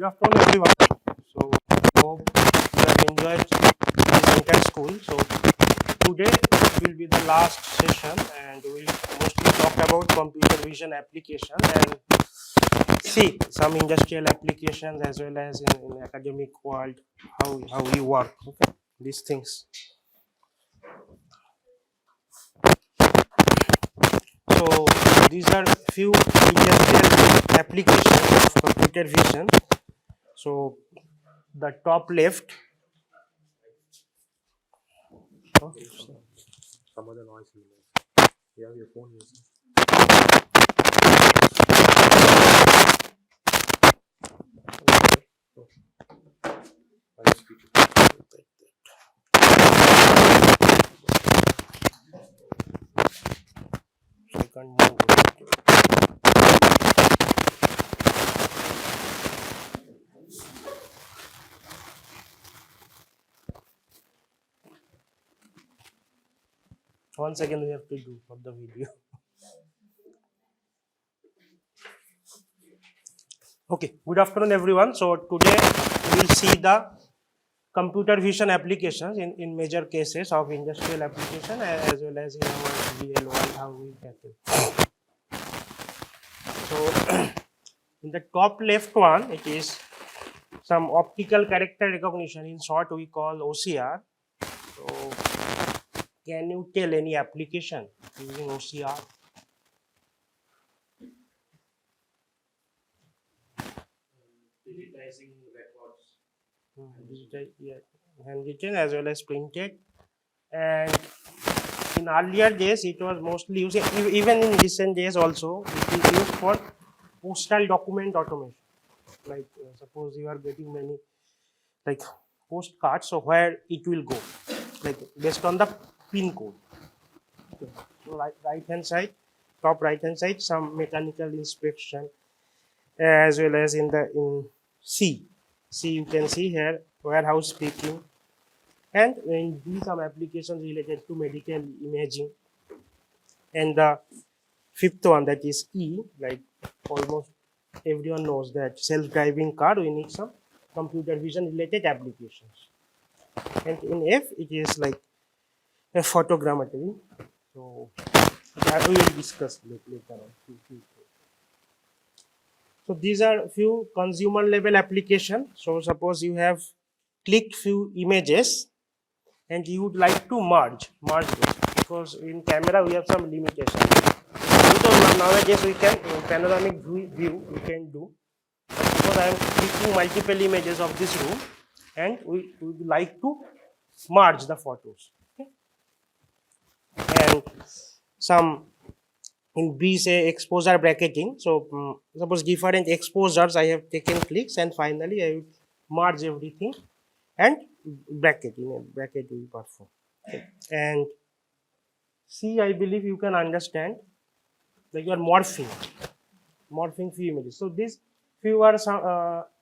Good afternoon, everyone. So, hope you have enjoyed this entire school. So, today will be the last session, and we will mostly talk about computer vision application and see some industrial applications as well as in academic world how we work. Okay, these things. So, these are few industrial applications of computer vision. So, the top left. Oh, Some other noise in there. You have your phone using. I'll just speak it. I can't move. One second we have to do for the video. Okay, good afternoon everyone. So today we will see the computer vision applications in major cases of industrial application as well as in our real world how we tackle. So in the top left one it is some optical character recognition, in short we call OCR. So can you tell any application using OCR? Digitizing records. Digital, yeah, handwritten as well as printed. And in earlier days it was mostly used, even in recent days also it is used for postal document automation. Like suppose you are getting many like postcards, so where it will go, like based on the pin code. Okay. So right hand side, top right hand side, some mechanical inspection, as well as in C you can see here warehouse picking, and in D some applications related to medical imaging. And the fifth one, that is E, like almost everyone knows that self-driving car, we need some computer vision related applications. And in F it is like a photogrammetry. So that we will discuss later on. So these are few consumer level application. So suppose you have clicked few images and you would like to merge those, because in camera we have some limitation. So nowadays we can panoramic view we can do. Suppose I am clicking multiple images of this room and we would like to merge the photos. Okay? And some in B say exposure bracketing. So suppose different exposures I have taken clicks and finally I will merge everything and bracket, in a bracket will perform. Okay. And C, I believe you can understand, like you are morphing few images. So these few are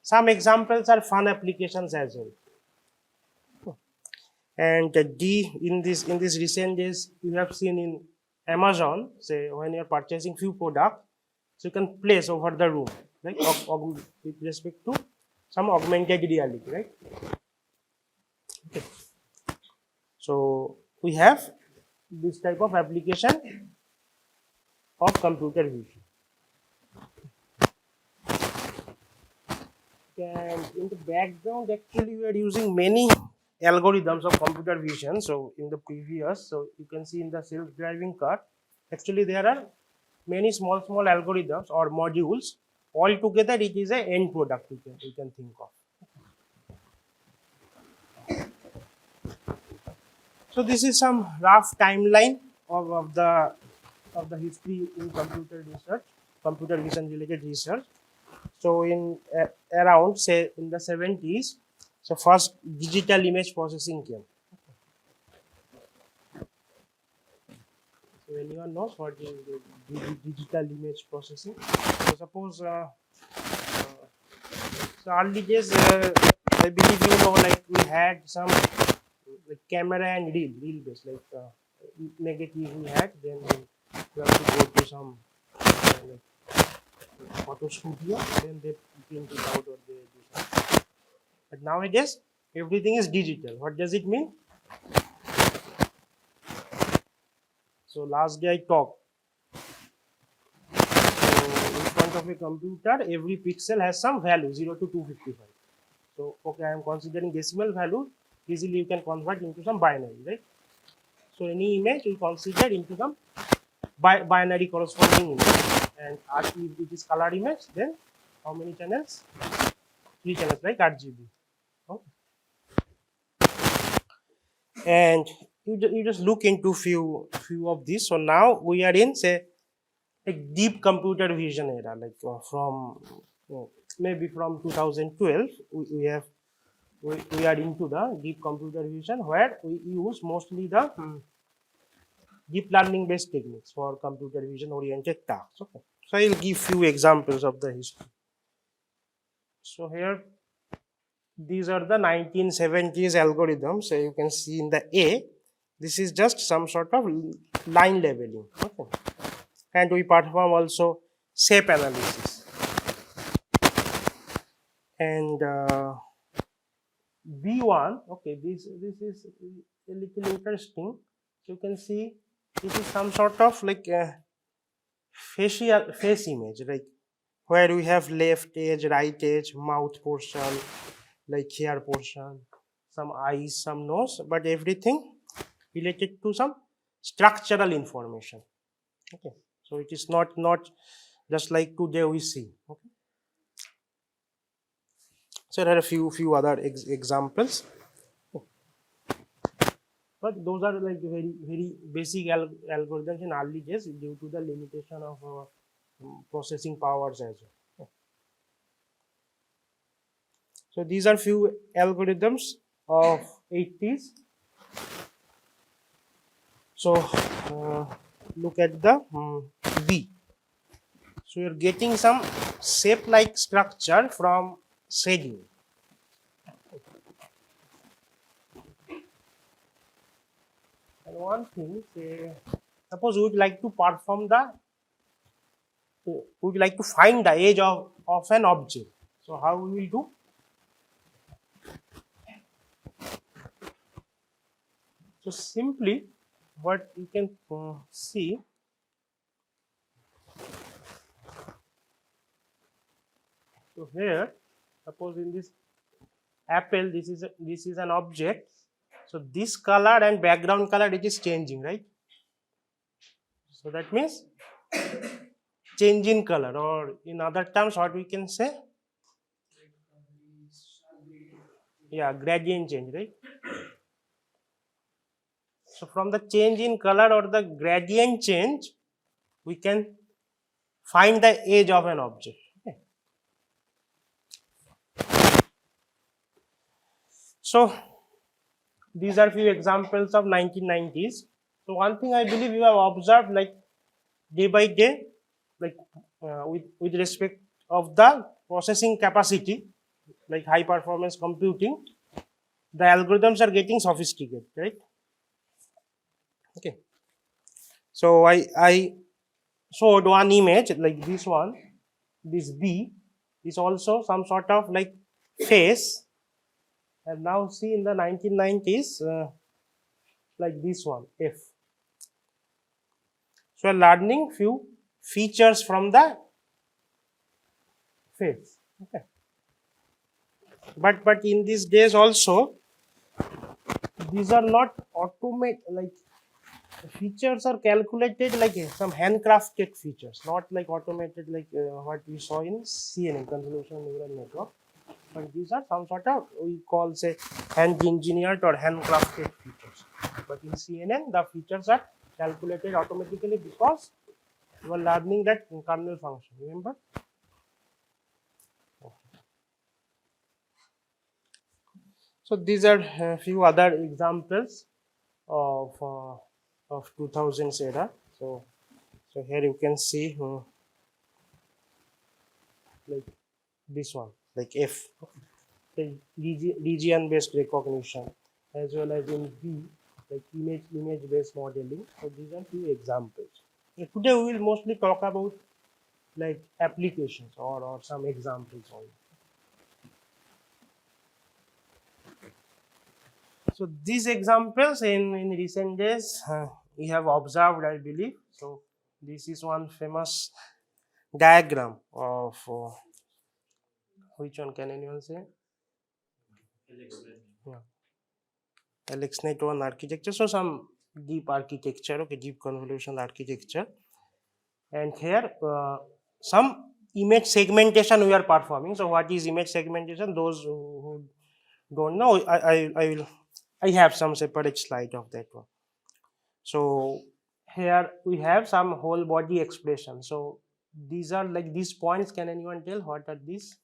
some examples are fun applications as well. And D, in this recent days you have seen in Amazon, say when you are purchasing few products, so you can place over the room, like with respect to some augmented reality, right? Okay. So we have this type of application of computer vision. And in the background, actually, we are using many algorithms of computer vision. So in the previous, so you can see in the self-driving car, actually there are many small algorithms or modules. All together, it is an end product you can think of. So this is some rough timeline of the history in computer research, computer vision related research. So in around say in the 70s, so first digital image processing came. So anyone knows what is the digital image processing? So suppose so early days, I believe you know, like we had some like camera and reel based, like negative we had, then we have to go to some like photo studio, then they print it out or they do something. But nowadays everything is digital. What does it mean? So last day I talked. So in front of a computer, every pixel has some value 0 to 255. So okay, I am considering decimal value. Easily you can convert into some binary, right? So any image we consider into some binary corresponding image, and if it is color image, then how many channels? 3 channels, like RGB. Okay. And you just look into few of these. So now we are in, say, a deep computer vision era, like from maybe from 2012 we are into the deep computer vision, where we use mostly the deep learning based techniques for computer vision oriented tasks. Okay. So I'll give few examples of the history. So here these are the 1970s algorithms. So you can see in the A, this is just some sort of line leveling. Okay. And we perform also shape analysis. And B1, okay, this is a little interesting. So you can see this is some sort of like a face image, like where we have left edge, right edge, mouth portion, like hair portion, some eyes, some nose, but everything related to some structural information. Okay, so it is not just like today we see. Okay, so there are a few other examples, but those are like very basic algorithms in early days due to the limitation of our processing powers as well. So these are few algorithms of 80s. So look at the B. So you're getting some shape-like structure from shading. And one thing, say, suppose we would like to perform we would like to find the edge of an object. So how we will do? So simply, what you can see, so here, suppose in this apple, this is an object. So this color and background color, it is changing, right? So that means change in color, or in other terms, what we can say? Yeah, gradient change, right? So from the change in color or the gradient change, we can find the edge of an object. Okay. So these are few examples of 1990s. So one thing I believe you have observed, like day by day, like with respect of the processing capacity, like high performance computing, the algorithms are getting sophisticated, right? Okay. So I showed one image like this one, this B is also some sort of like face, and now see in the 1990s like this one, F. So we're learning few features from the face. Okay. But in these days also, these are not like features are calculated like some handcrafted features, not like automated like what we saw in CNN, convolutional neural network. But these are some sort of, we call, say, hand engineered or handcrafted features. But in CNN, the features are calculated automatically because you are learning that kernel function. Remember? So these are a few other examples of 2000s era. So here you can see like this one, like F, the region based recognition, as well as in B, like image based modeling. So these are few examples. Today we will mostly talk about like applications or some examples only. So these examples in recent days we have observed, I believe. So this is one famous diagram of which one can anyone say? Yeah. AlexNet one architecture. So some deep architecture, okay, deep convolutional architecture, and here some image segmentation we are performing. So what is image segmentation? Those who don't know, I have some separate slide of that one. So here we have some whole body expression. So these are like these points. Can anyone tell what are these?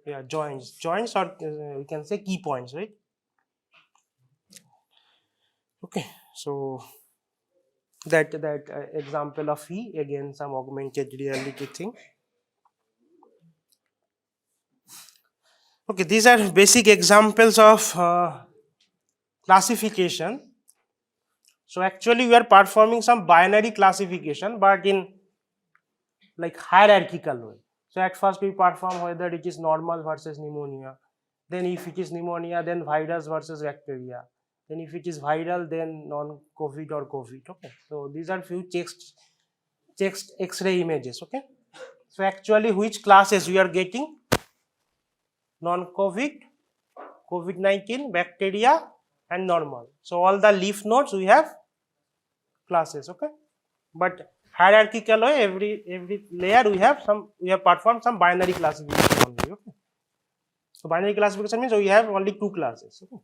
Yeah, joints, or we can say key points, right? Okay, so that example of E, again some augmented reality thing. Okay, these are basic examples of classification. So actually we are performing some binary classification, but in like hierarchical way. So at first we perform whether it is normal versus pneumonia. Then if it is pneumonia, then virus versus bacteria. Then if it is viral, then non-COVID or COVID. Okay. So these are few checks X-ray images. Okay. So actually which classes we are getting? Non-COVID, COVID-19, bacteria, and normal. So all the leaf nodes we have classes. Okay. But hierarchical way, every layer we have performed some binary classification only. Okay. So binary classification means we have only two classes. Okay.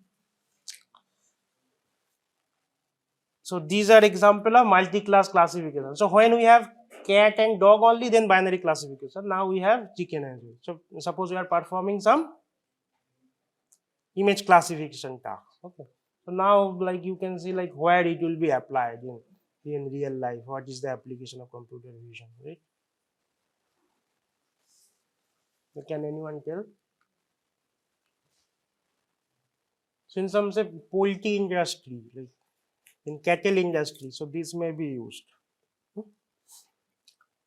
So these are example of multi-class classification. So when we have cat and dog only, then binary classification. Now we have chicken as well. So suppose we are performing some image classification task. Okay. So now like you can see like where it will be applied in real life. What is the application of computer vision, right? So can anyone tell? So in some say poultry industry, like in cattle industry, so this may be used.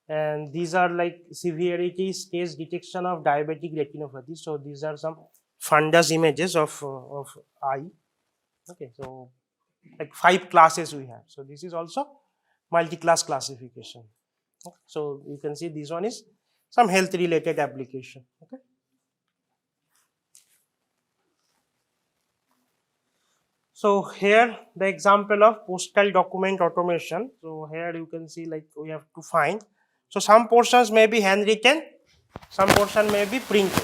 And these are like severity stage detection of diabetic retinopathy. So these are some fundus images of eye. Okay, so like 5 classes we have. So this is also multi-class classification. Okay. So you can see this one is some health related application. Okay. So here the example of postal document automation. So here you can see like we have to find. So some portions may be handwritten, some portion may be printed.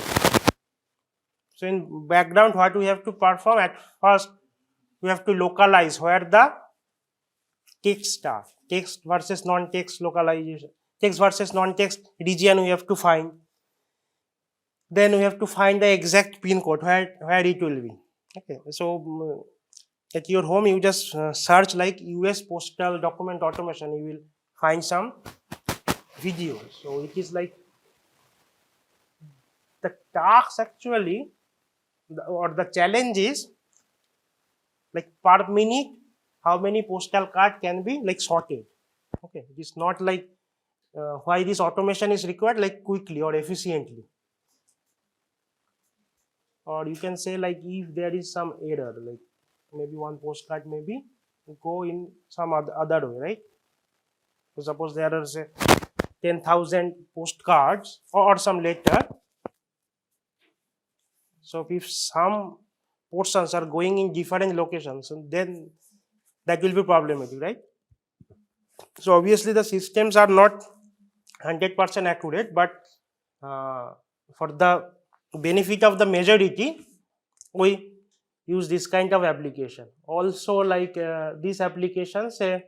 So in background what we have to perform at first, we have to localize where the text are, text versus non-text localization, text versus non-text region we have to find. Then we have to find the exact pin code where it will be. Okay, so at your home you just search like US postal document automation, you will find some video. So it is like the task actually or the challenge is like per minute how many postal card can be like sorted. Okay, it is not like why this automation is required like quickly or efficiently, or you can say like if there is some error, like maybe one postcard maybe go in some other way, right? So suppose there are say 10,000 postcards or some letter. So if some portions are going in different locations, then that will be problematic, right? So obviously the systems are not 100% accurate, but for the benefit of the majority, we use this kind of application. Also like these applications say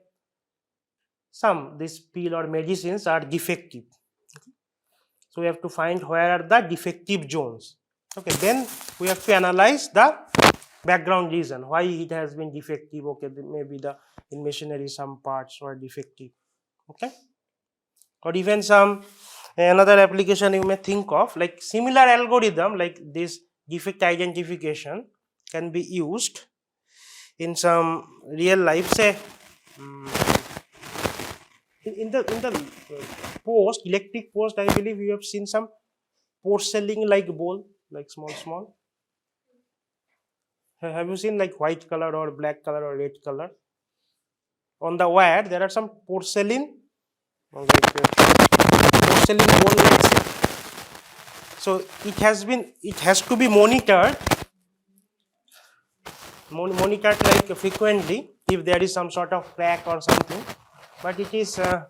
these pill or medicines are defective. Okay. So we have to find where are the defective zones. Okay, then we have to analyze the background reason why it has been defective. Okay, maybe in machinery some parts were defective. Okay, or even some another application you may think of like similar algorithm like this defect identification can be used in some real life, say in the post, electric post, I believe you have seen some porcelain like bowl, like small. Have you seen like white color or black color or red color? On the wire, there are some porcelain, or like porcelain bowl like this. So it has to be monitored like frequently if there is some sort of crack or something. But it is uh,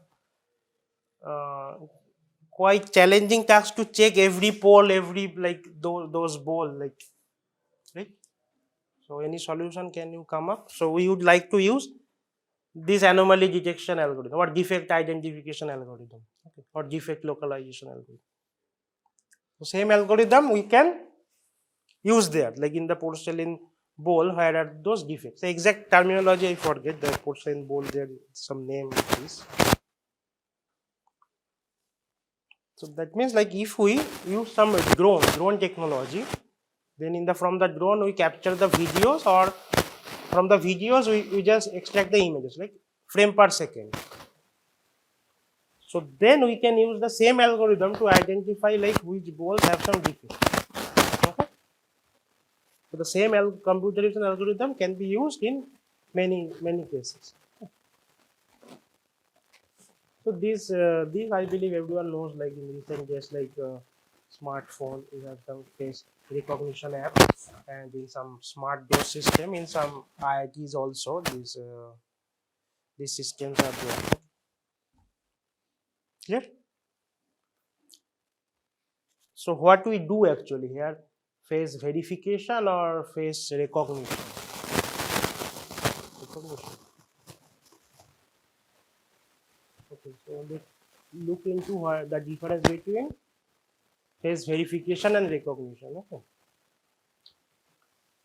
quite challenging task to check every pole, every like those bowl, like, right. So any solution can you come up? So we would like to use this anomaly detection algorithm or defect identification algorithm, okay, or defect localization algorithm. So same algorithm we can use there, like in the porcelain bowl, where are those defects? The exact terminology I forget. The porcelain bowl, there some name it is. So that means like if we use some drone technology, then from the drone we capture the videos, or from the videos we just extract the images like frame per second. So then we can use the same algorithm to identify like which balls have some defect. Okay. So the same computer vision algorithm can be used in many cases. So these I believe everyone knows, like in recent days, like smartphone, we have some face recognition app, and in some smart door system, in some IITs also, these systems are there. Clear? So what we do actually here, face verification or face recognition? Okay, so let's look into the difference between face verification and recognition. Okay.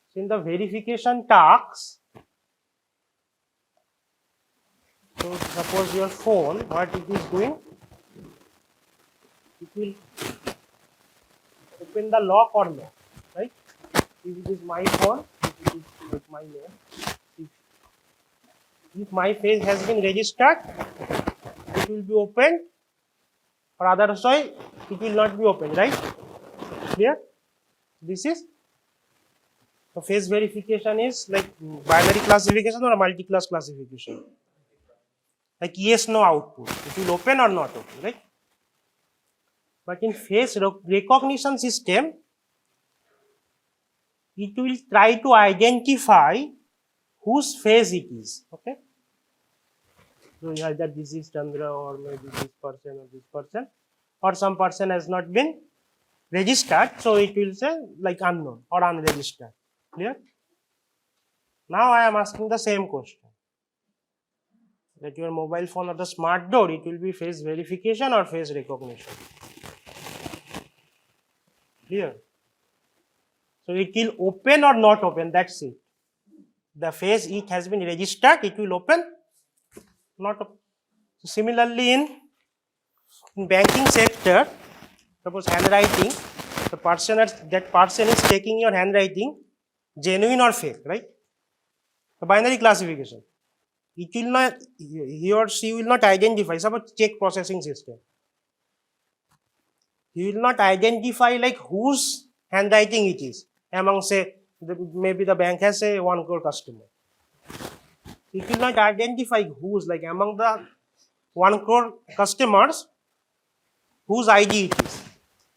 So in the verification tasks, so suppose your phone, what it is doing, it will open the lock or no, right? If it is my phone, if it is like my name, if my face has been registered, it will be opened, or otherwise it will not be opened, right? Clear? This is so face verification is like binary classification or a multi-class classification. Like yes, no output. It will open or not open, right? But in face recognition system, it will try to identify whose face it is. Okay. So either this is Chandra, or maybe this person, or some person has not been registered, so it will say like unknown or unregistered. Clear? Now I am asking the same question. That your mobile phone or the smart door, it will be face verification or face recognition. Clear? So it will open or not open, that's it. The face it has been registered, it will open, not open. So similarly in banking sector, suppose handwriting, that person is checking your handwriting, genuine or fake, right? The binary classification. It will not, he or she will not identify. Suppose check processing system. He will not identify like whose handwriting it is among, say, maybe the bank has a 1 crore customer. It will not identify whose, like among the 1 crore customers, whose ID it is.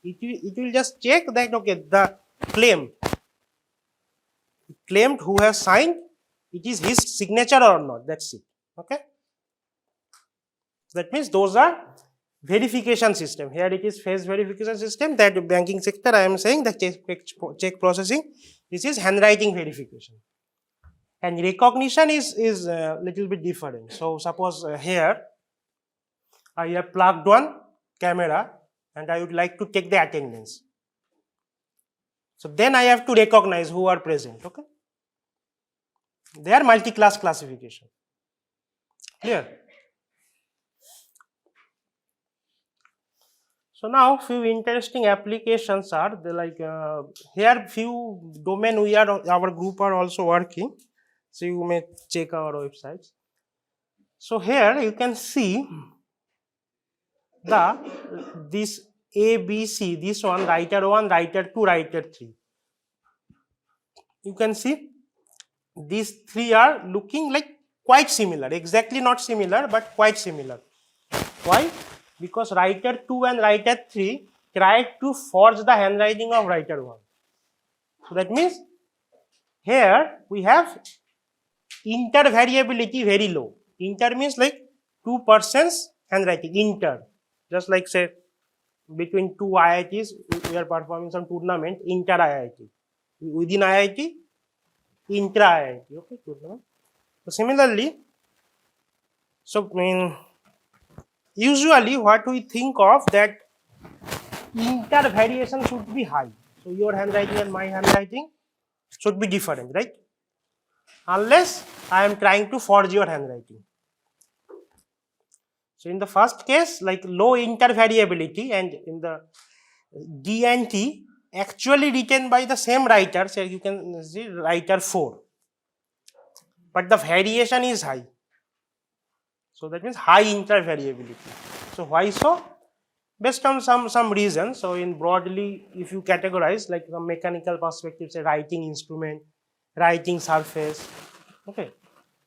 It will just check that, okay, the claimed who has signed, it is his signature or not, that's it. Okay. That means those are verification system. Here it is face verification system. That banking sector, I am saying the check processing, this is handwriting verification. And recognition is little bit different. So suppose here I have plugged one camera and I would like to take the attendance. So then I have to recognize who are present. Okay. They are multi-class classification. Clear? So now few interesting applications are like here few domain our group are also working. So you may check our websites. So here you can see this A, B, C, this one, writer 1, writer 2, writer 3. You can see these three are looking like quite similar, exactly not similar, but quite similar. Why? Because writer 2 and writer 3 tried to forge the handwriting of writer 1. So that means here we have intervariability very low. Inter means like two persons handwriting, inter. Just like say between two IITs, we are performing some tournament, inter IIT. Within IIT, intra IIT. Okay, tournament. So similarly, usually what we think of that inter variation should be high. So your handwriting and my handwriting should be different, right? Unless I am trying to forge your handwriting. So in the first case, like low intervariability, and in the D and T actually written by the same writer, so you can see writer 4, but the variation is high. So that means high intervariability. So why so? Based on some reason. So in broadly, if you categorize like from mechanical perspective, say writing instrument, writing surface, okay,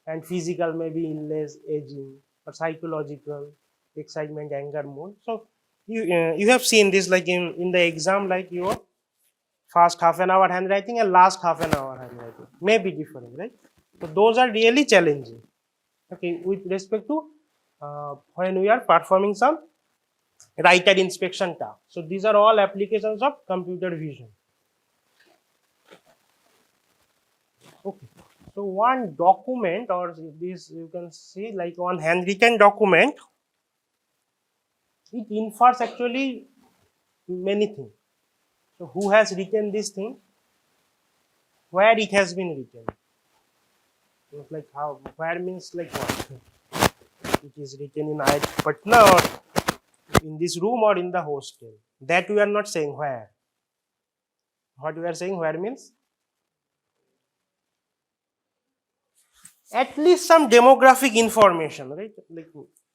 and physical maybe inlays, aging, or psychological, excitement, anger, mood. So you have seen this like in the exam, like your first half an hour handwriting and last half an hour handwriting may be different, right? So those are really challenging. Okay, with respect to when we are performing some writer inspection task. So these are all applications of computer vision. Okay. So one document, or this you can see like one handwritten document, it infers actually many things. So who has written this thing? Where it has been written? It's like how, where means like what? It is written in IIT Patna or in this room or in the hostel. That we are not saying where. What we are saying where means at least some demographic information, right? Like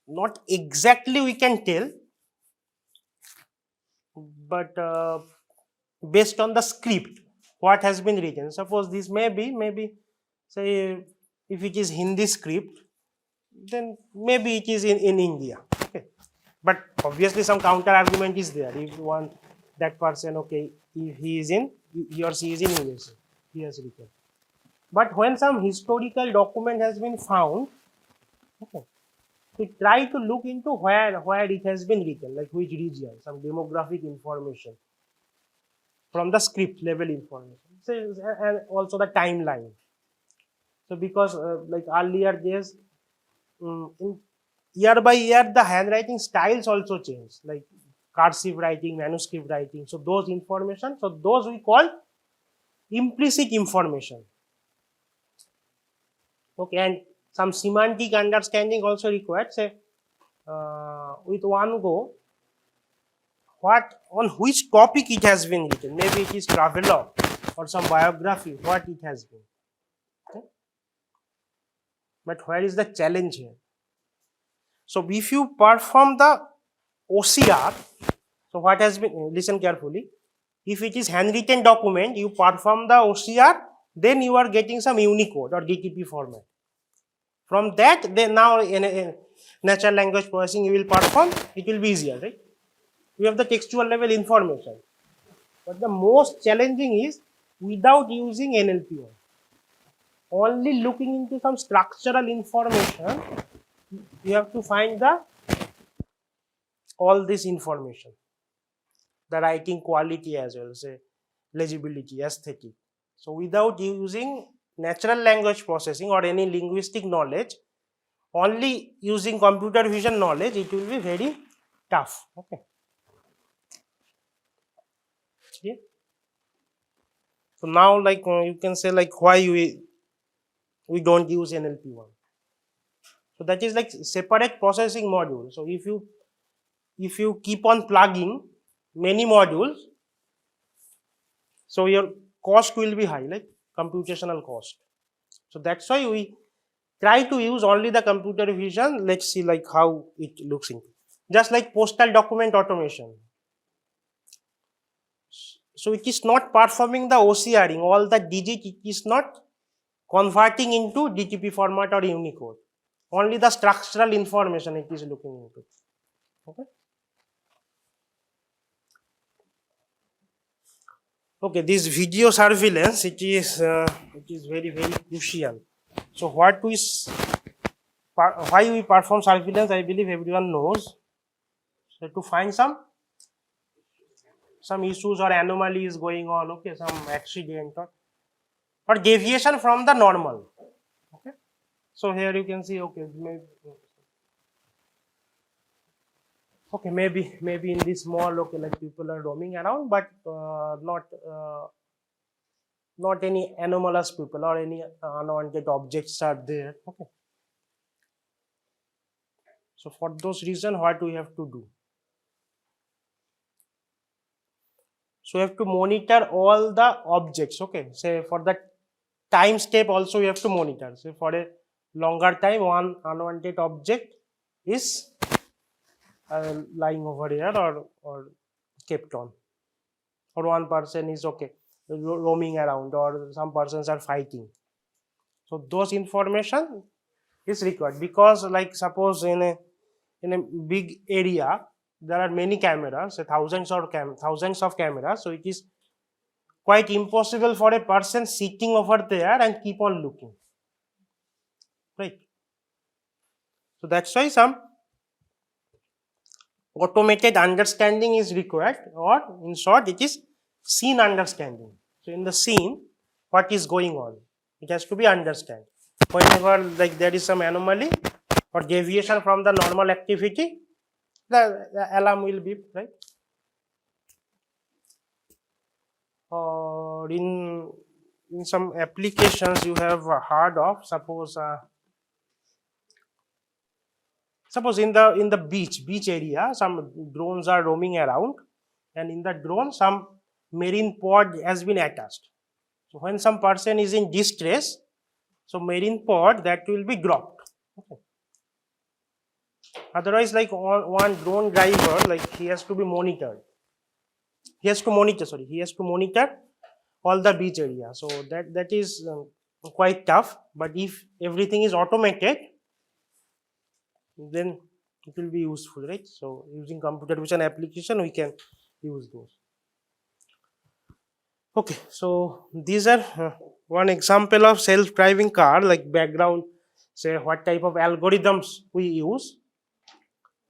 not exactly we can tell, but based on the script, what has been written. Suppose this may be say if it is Hindi script, then maybe it is in India. Okay. But obviously some counter argument is there. If you want that person, okay, if he or she is in USA, he has written. But when some historical document has been found, okay, we try to look into where it has been written, like which region, some demographic information from the script level information. So, and also the timeline. So because like earlier days, in year by year, the handwriting styles also change, like cursive writing, manuscript writing. So those information, so those we call implicit information. Okay, and some semantic understanding also required. Say with one go, on which topic it has been written. Maybe it is travelogue or some biography. What it has been. Okay? But where is the challenge here? So if you perform the OCR, so what has been, listen carefully, if it is handwritten document, you perform the OCR, then you are getting some Unicode or DTP format. From that, then now in natural language processing you will perform, it will be easier, right? You have the textual level information. But the most challenging is without using NLP, only looking into some structural information, you have to find all this information, the writing quality as well, say legibility, aesthetic. So without using natural language processing or any linguistic knowledge, only using computer vision knowledge, it will be very tough. Okay. Yeah. So now, like you can say, like why we don't use NLP1. So that is like separate processing module. So if you keep on plugging many modules, so your cost will be high, like computational cost. So that's why we try to use only the computer vision. Let's see like how it looks into. just like postal document automation. So it is not performing the OCRing, all the digit it is not converting into DTP format or Unicode. Only the structural information it is looking into. Okay. Okay, this video surveillance it is very crucial. So what we why we perform surveillance, I believe everyone knows. So to find some issues or anomalies going on, okay, some accident or deviation from the normal. Okay, so here you can see, okay, maybe in this mall, okay, like people are roaming around, but not any anomalous people or any unwanted objects are there. Okay, so for those reasons, what we have to do? So we have to monitor all the objects. Okay, say for the time step also we have to monitor. So for a longer time, one unwanted object is lying over here or kept on, or one person is okay roaming around, or some persons are fighting. So those information is required, because like suppose in a big area there are many cameras, thousands of cameras, so it is quite impossible for a person sitting over there and keep on looking, right? So that's why some automated understanding is required, or in short it is scene understanding. So in the scene, what is going on, it has to be understood. Whenever like there is some anomaly or deviation from the normal activity, the alarm will beep, right? Or in some applications you have heard of, suppose in the beach area, some drones are roaming around, and in the drone some marine pod has been attached. So when some person is in distress, so marine pod that will be dropped. Okay. Otherwise, like one drone driver, like he has to be monitored. He has to monitor all the beach area. So that is quite tough. But if everything is automated, then it will be useful, right? So using computer vision application, we can use those. Okay, so these are one example of self-driving car, like background, say what type of algorithms we use.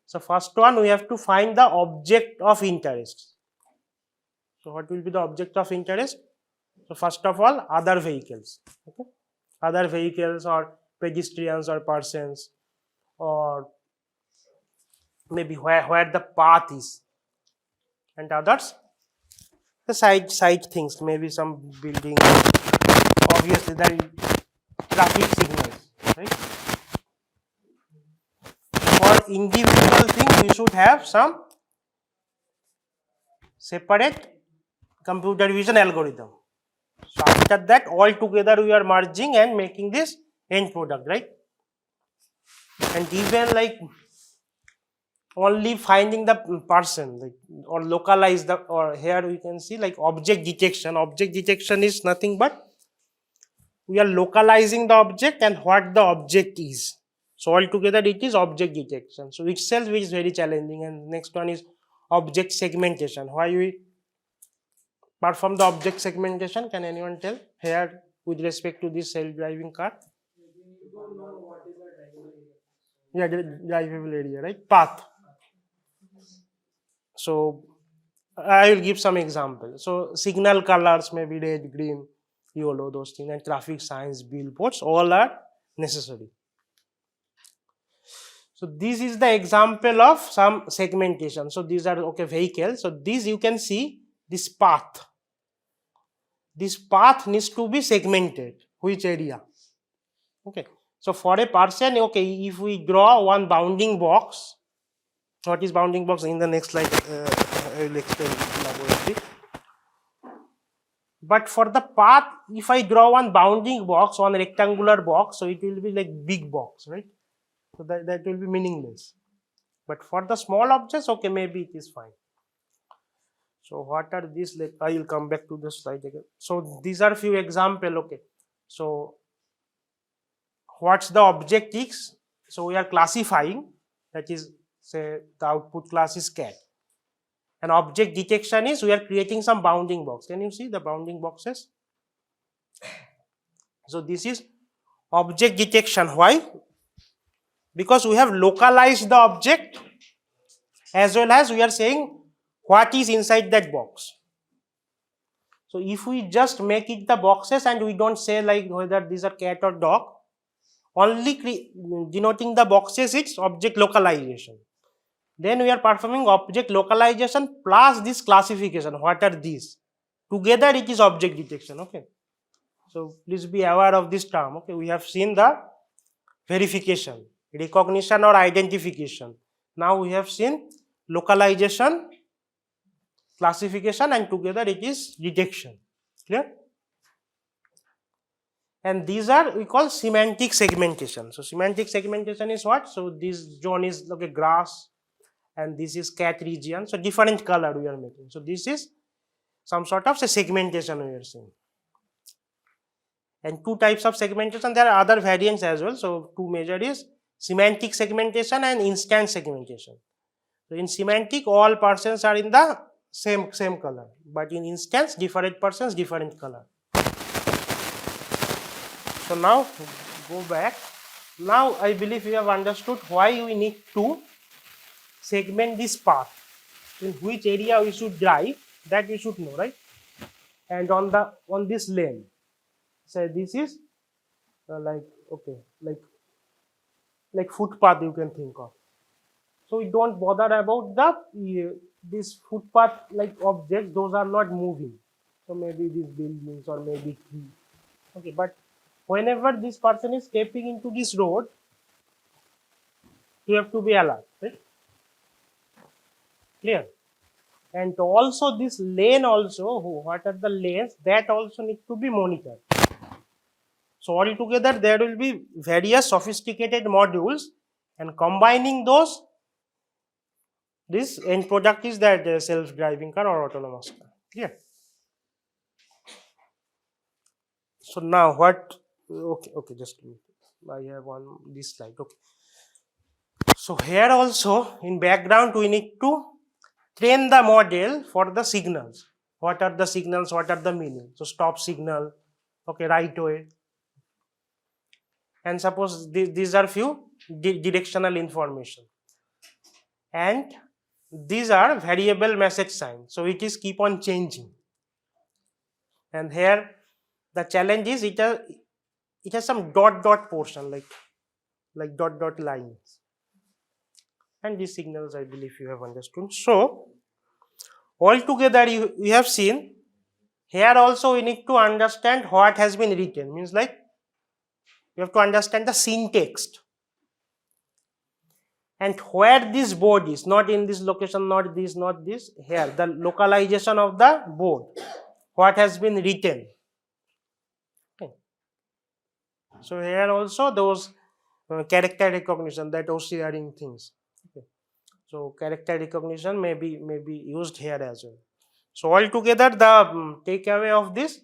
So first one, we have to find the object of interest. So what will be the object of interest? So first of all, other vehicles. Okay? Other vehicles or pedestrians or persons, or maybe where the path is, and others the side things, maybe some building, obviously there is traffic signals, right? For individual thing, we should have some separate computer vision algorithm. So after that, all together we are merging and making this end product, right? And even like only finding the person, like, or localize the, or here we can see like object detection. Object detection is nothing but we are localizing the object and what the object is. So altogether it is object detection. So itself is very challenging. And next one is object segmentation. Why we perform the object segmentation? Can anyone tell here with respect to this self-driving car? Yeah, drivable area, right? Path. So I will give some example. So signal colors may be red, green, yellow, those things, and traffic signs, billboards, all are necessary. So this is the example of some segmentation. So these are okay vehicles. So these you can see this path. This path needs to be segmented. Which area? Okay. So for a person, okay, if we draw one bounding box, what is bounding box? In the next slide, I will explain elaborately. But for the path, if I draw one bounding box, one rectangular box, so it will be like big box, right? So that will be meaningless. But for the small objects, okay, maybe it is fine. So what are these? Like, I will come back to the slide again. So these are few example. Okay, so what's the object is? So we are classifying, that is, say the output class is cat. And object detection is we are creating some bounding box. Can you see the bounding boxes? So this is object detection. Why? Because we have localized the object as well as we are saying what is inside that box. So if we just make it the boxes and we don't say like whether these are cat or dog, only denoting the boxes, it's object localization. Then we are performing object localization plus this classification. What are these? Together it is object detection. Okay. So please be aware of this term. Okay. We have seen the verification, recognition or identification. Now we have seen localization, classification, and together it is detection. Clear? And these are we call semantic segmentation. So semantic segmentation is what? So this zone is like a grass and this is cat region. So different color we are making. So this is some sort of segmentation we are seeing. And two types of segmentation, there are other variants as well. So to measure is semantic segmentation and instant segmentation. So in semantic, all persons are in the same color, but in instance, different persons, different color. So now go back. Now I believe you have understood why we need to segment this path. In which area we should drive, that we should know, right? And on this lane, say this is like okay, like footpath you can think of. So we don't bother about the this footpath like objects; those are not moving. So maybe these buildings or maybe tree. Okay, but whenever this person is stepping into this road, you have to be alert, right? Clear? And also this lane also, what are the lanes, that also need to be monitored. So altogether there will be various sophisticated modules, and combining those, this end product is that self-driving car or autonomous car. Clear? So now what? Okay, just a minute. I have one this slide. Okay. So here also in background we need to train the model for the signals. What are the signals? What are the meaning? So stop signal, okay, right way. And suppose these are few directional information. And these are variable message sign. So it is keep on changing. And here the challenge is it has some dot portion like dot lines. And these signals I believe you have understood. So altogether you have seen here also we need to understand what has been written. Means like you have to understand the syntax. And where this board is, not in this location, not this, here, the localization of the board, what has been written. Okay. So here also those character recognition, that OCRing things. Okay. So character recognition may be used here as well. So altogether the takeaway of this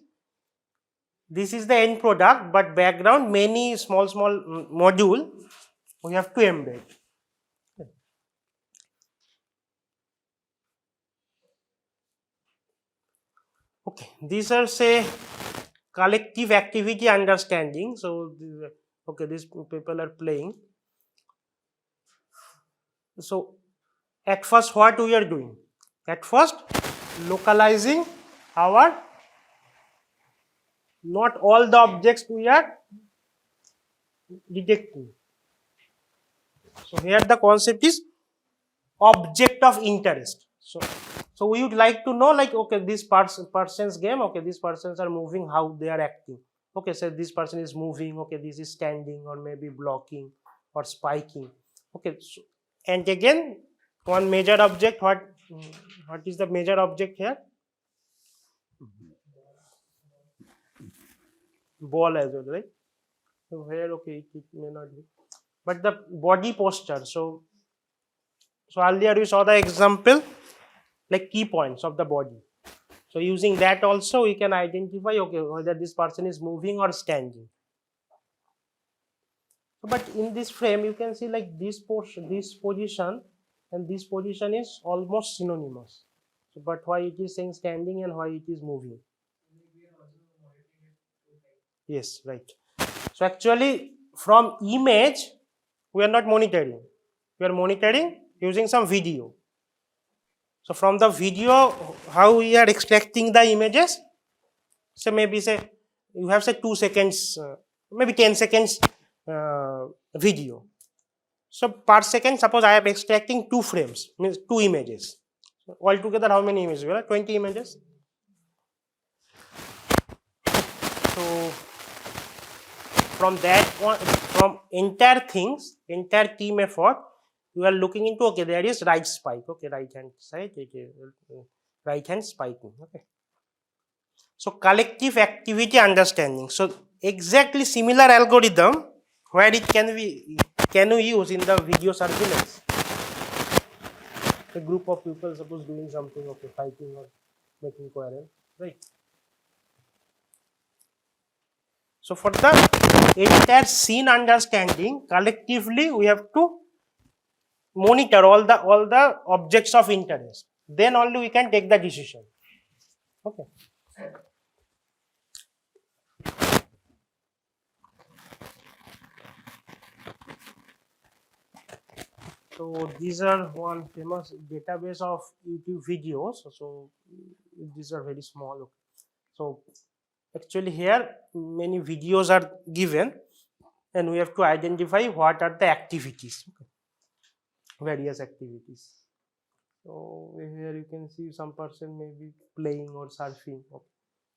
is the end product, but background many small module we have to embed. Okay, these are say collective activity understanding. So okay, these people are playing. So at first what we are doing? At first localizing our, not all the objects we are detecting. So here the concept is object of interest. So we would like to know like okay, this person's game, okay, these persons are moving, how they are acting. Okay, so this person is moving, okay, this is standing or maybe blocking or spiking. Okay, so, and again one major object, what is the major object here? Ball as well, right? So here okay, it may not be, but the body posture. So So earlier we saw the example like key points of the body. So using that also we can identify okay whether this person is moving or standing. But in this frame you can see like this portion, this position and this position is almost synonymous. So, but why it is saying standing and why it is moving? Yes, right. So actually from image we are not monitoring. We are monitoring using some video. So from the video, how we are extracting the images? So maybe say you have say 2 seconds, maybe 10 seconds video. So per second, suppose I am extracting 2 frames, means 2 images. So altogether, how many images? Well, 20 images. So from that one, from entire things, entire team effort, you are looking into okay, there is right spike, okay, right hand side, right hand spiking, okay. So collective activity understanding. So exactly similar algorithm where it can we use in the video surveillance. A group of people suppose doing something, okay, fighting or making quarrel, right? So for the entire scene understanding, collectively we have to monitor all the objects of interest. Then only we can take the decision. Okay. So these are one famous database of YouTube videos. So these are very small. So actually here many videos are given and we have to identify what are the activities, various activities. So here you can see some person may be playing or surfing,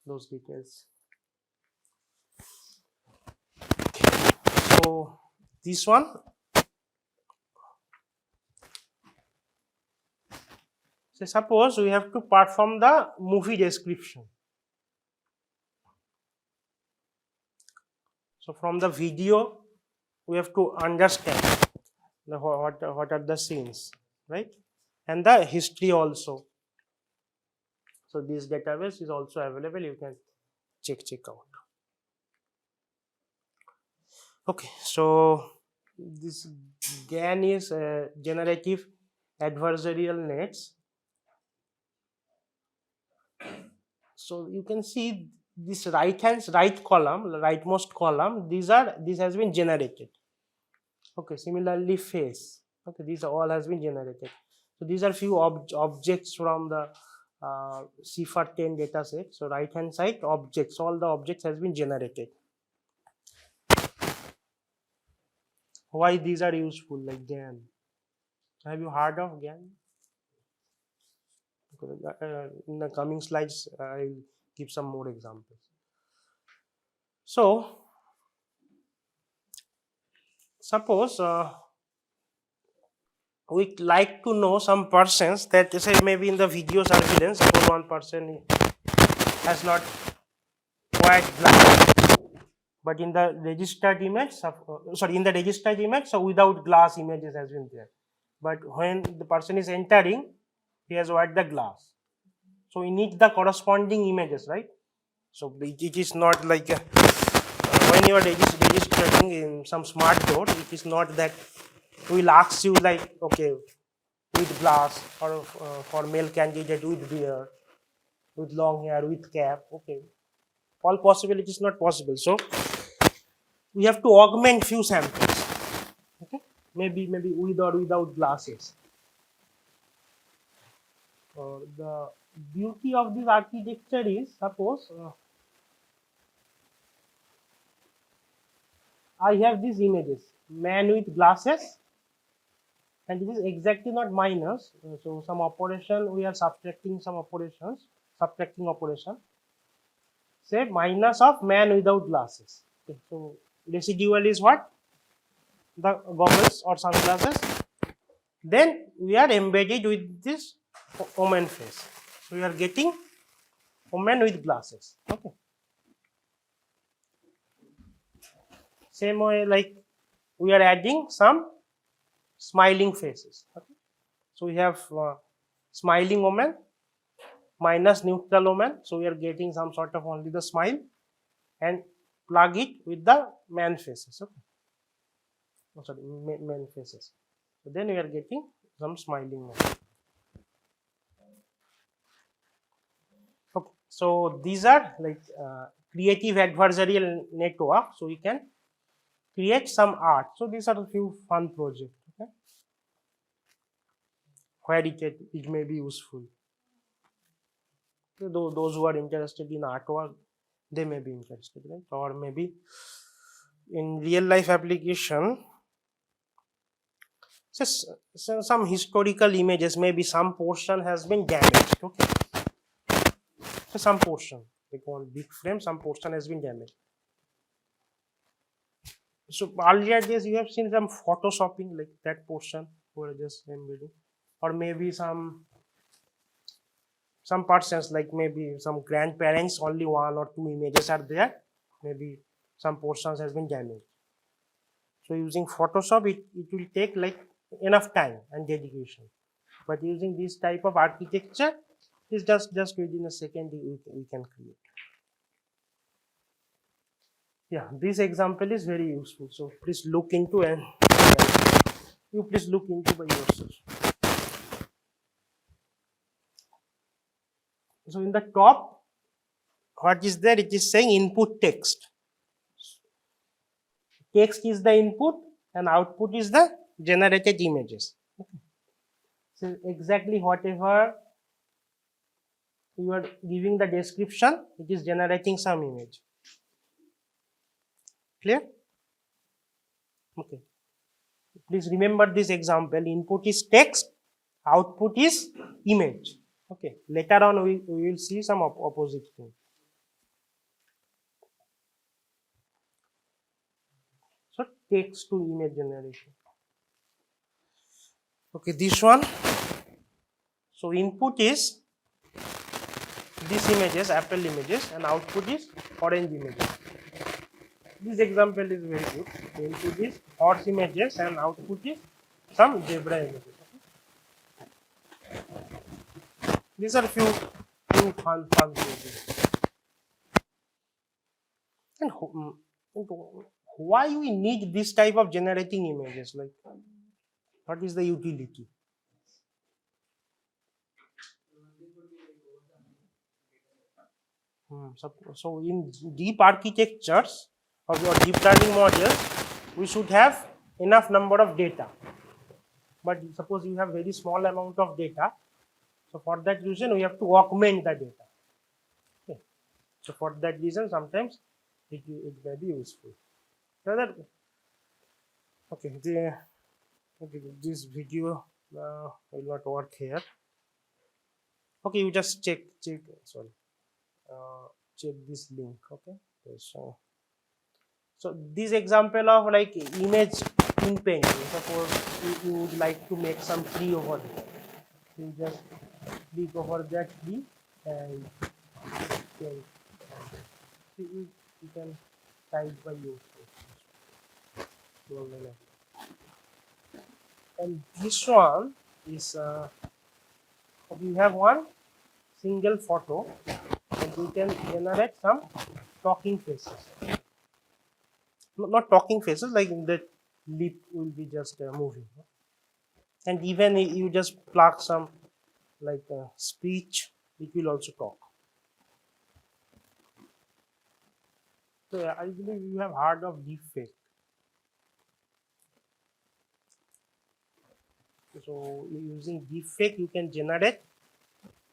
those details. So this one, so suppose we have to perform the movie description. So from the video we have to understand what are the scenes, right, and the history also. So this database is also available, you can check out. Okay, so this GAN is generative adversarial nets. So you can see this right column, rightmost column, this has been generated. Okay, similarly face, okay, these all has been generated. So these are few objects from the CIFAR 10 data set. So right hand side objects, all the objects has been generated. Why these are useful, like GAN? Have you heard of GAN? In the coming slides I will give some more examples. So suppose we like to know some persons that say maybe in the video surveillance, suppose one person has not acquired glass, but in the registered image, so without glass images has been there. But when the person is entering, he has wired the glass. So we need the corresponding images, right? So it is not like when you are registering in some smart door, it is not that we will ask you like, okay, with glass, or for male candidate with beard, with long hair, with cap, okay. All possible, it is not possible. So we have to augment few samples, okay, maybe with or without glasses. The beauty of this architecture is, suppose I have these images, man with glasses, and this is exactly not minus. So some operation we are subtracting some operations, subtracting operation. Say minus of man without glasses. Okay, so residual is what? The goggles or sunglasses. Then we are embedded with this woman face. So we are getting woman with glasses. Okay. Same way, like we are adding some smiling faces. Okay. So we have smiling woman minus neutral woman. So we are getting some sort of only the smile, and plug it with the man faces. Okay. Oh, sorry, man faces. So then we are getting some smiling woman. Okay. So these are like creative adversarial network. So we can create some art. So these are a few fun projects. Okay. Where it may be useful. So those who are interested in artwork, they may be interested, right? Or maybe in real life application, just some historical images, maybe some portion has been damaged. Okay, so some portion, like one big frame, some portion has been damaged. So earlier days you have seen some photoshopping, like that portion where just embedding, or maybe some persons, like maybe some grandparents, only one or two images are there, maybe some portions has been damaged. So using Photoshop, it will take like enough time and dedication. But using this type of architecture, it's just within a second we can create. Yeah, this example is very useful. So please look into, and you please look into by yourself. So in the top, what is there? It is saying input text. Text is the input and output is the generated images. Okay. So exactly whatever you are giving the description, it is generating some image. Clear? Okay. Please remember this example. Input is text, output is image. Okay. Later on we will see some opposite thing. So text to image generation. Okay, this one. So input is these images, apple images, and output is orange images. This example is very good. The input is horse images and output is some zebra images. Okay? These are few fun things. And why we need this type of generating images? Like, what is the utility? So in deep architectures of your deep learning models, we should have enough number of data. But suppose you have very small amount of data, so for that reason we have to augment the data. Okay. So for that reason, sometimes it may be useful. Rather, okay, this video will not work here. Okay, you just check. Sorry, check this link. Okay, so this example of like image in painting. Suppose you would like to make some tree over there. You just click over that tree and you can type by yourself. And this one is we have one single photo and we can generate some talking faces. Not talking faces, like the lip will be just moving. And even you just plug some like speech, it will also talk. So I believe you have heard of deepfake. So using deepfake, you can generate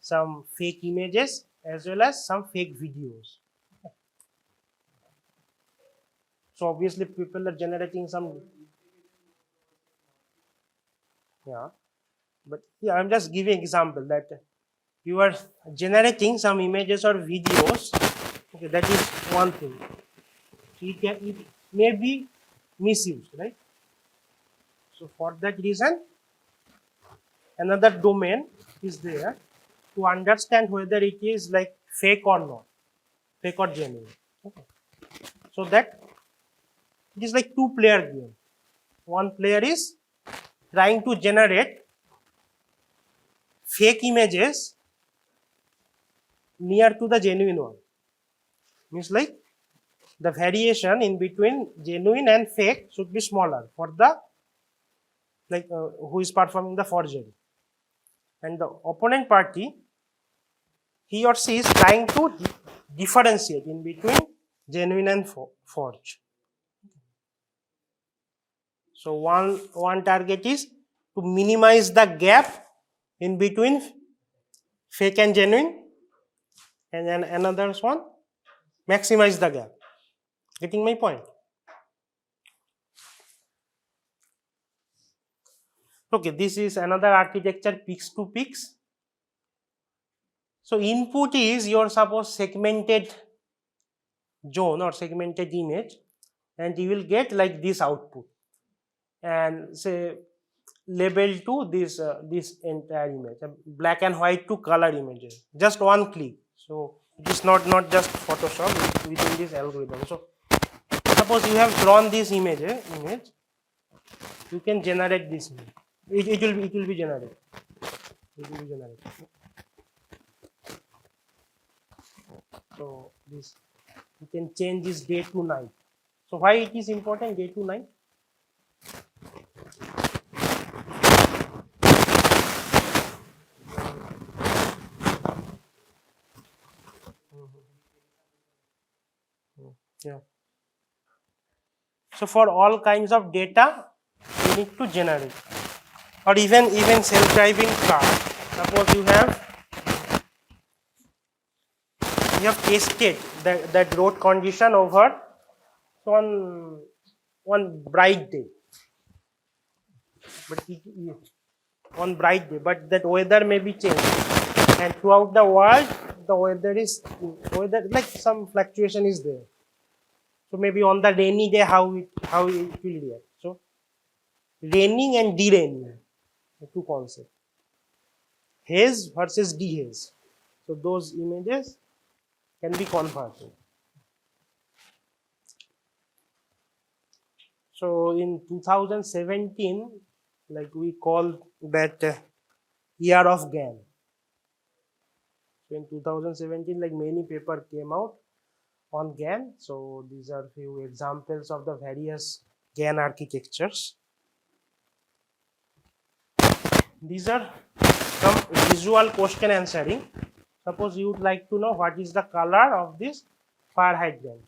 some fake images as well as some fake videos. So obviously people are generating some, yeah, but yeah, I'm just giving example that you are generating some images or videos. Okay, that is one thing. It may be misused, right? So for that reason, another domain is there to understand whether it is like fake or not, fake or genuine. Okay. So that it is like two-player game. One player is trying to generate fake images near to the genuine one. Means like the variation in between genuine and fake should be smaller for the who is performing the forgery. And the opponent party, he or she is trying to differentiate in between genuine and forged. So one target is to minimize the gap in between fake and genuine, and then another one maximize the gap. Getting my point? Okay, this is another architecture, pix to pix. So input is your suppose segmented zone or segmented image, and you will get like this output, and say label to this entire image, black and white to color images, just one click. So it is not just Photoshop, it's within this algorithm. So suppose you have drawn this image, you can generate this image. It will be generated. It will be generated. So this you can change this day to night. So why it is important, day to night? Yeah. So for all kinds of data, you need to generate, or even self-driving car. Suppose you have tested that road condition over one bright day, but on bright day, but that weather may be changed, and throughout the world the weather like some fluctuation is there. So maybe on the rainy day how it will react. So raining and deraining, the two concepts, haze versus dehaze. So those images can be converted. So in 2017, like we call that year of GAN. So in 2017, like many paper came out on GAN. So these are few examples of the various GAN architectures. These are some visual question answering. Suppose you would like to know what is the color of this fire hydrant.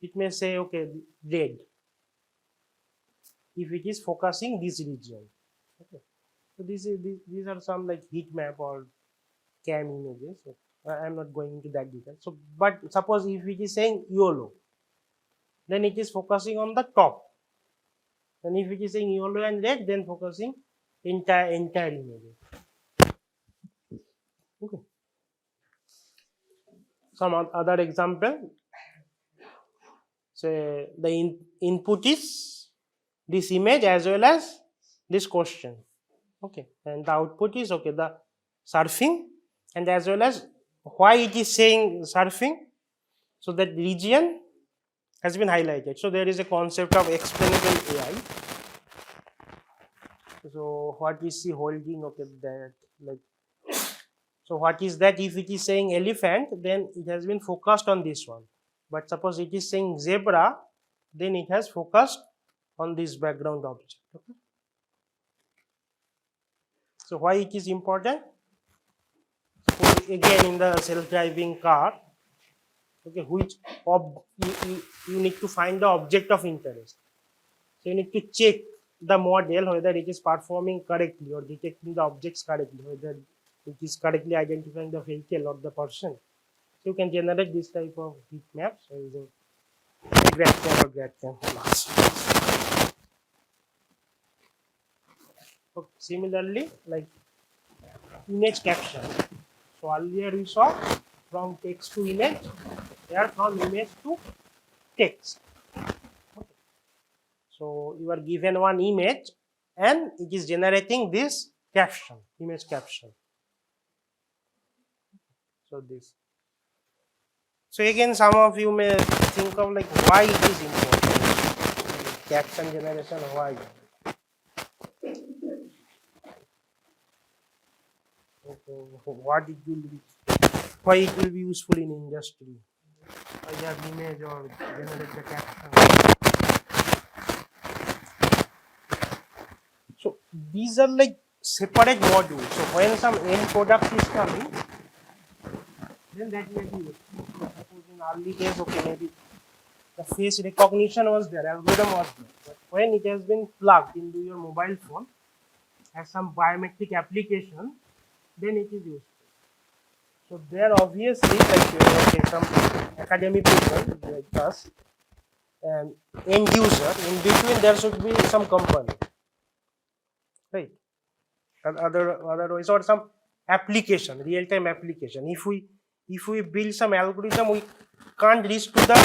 It may say, okay, red, if it is focusing this region. Okay. So these are some like heat map or CAM images. So I am not going into that detail. So, but suppose if it is saying yellow, then it is focusing on the top. And if it is saying yellow and red, then focusing entire images. Okay. Some other example. Say the input is this image as well as this question. Okay, and the output is okay, the surfing, and as well as why it is saying surfing. So that region has been highlighted. So there is a concept of explainable AI. So what is she holding? Okay, that like. So what is that? If it is saying elephant, then it has been focused on this one. But suppose it is saying zebra, then it has focused on this background object. Okay. So why it is important? So again, in the self-driving car, okay, which you need to find the object of interest. So you need to check the model whether it is performing correctly or detecting the objects correctly, whether it is correctly identifying the vehicle or the person. So you can generate this type of heat maps using GradCAM or GradCAM class. So similarly, like image caption. So earlier we saw from text to image, here from image to text. Okay. So you are given one image and it is generating this caption, image caption. So this. So again, some of you may think of like why it is important. Caption generation, why? what it will be, why it will be useful in industry. I have image or generate the caption. So these are like separate modules. So when some end product is coming, then that may be useful. Suppose in early days, okay, maybe the face recognition was there, algorithm was there. But when it has been plugged into your mobile phone as some biometric application, then it is useful. So there obviously like okay, some academic people like us and end user, in between there should be some company, right? And otherwise or some application, real-time application. If we build some algorithm, we can't reach to the